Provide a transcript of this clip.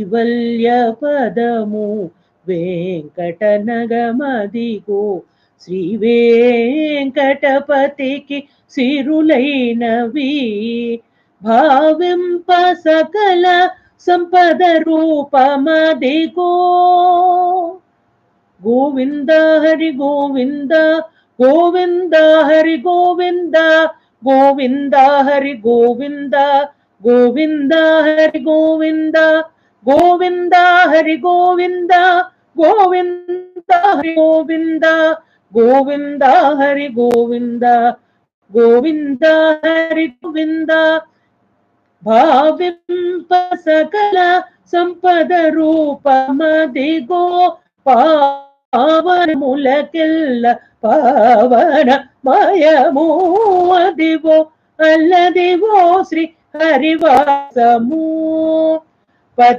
కైవల్య పదము వెంకటనగమదిగో శ్రీ వెంకటపతికి సిరులైనవి భావింప సకల సంపద రూపమదిగో గోవింద హరి గోవింద గోవింద హరి గోవింద గోవింద హరి గోవింద గోవింద హరి గోవింద గోవింద హరి గోవింద గోవింద హరి గోవింద గోవింద హరి గోవింద గోవింద హరి గోవింద భావింప సకల సంపద రూపమదిగో పావనములకెల్ల పావన మయము అదివో అల్లదివో శ్రీ హరివాసము పది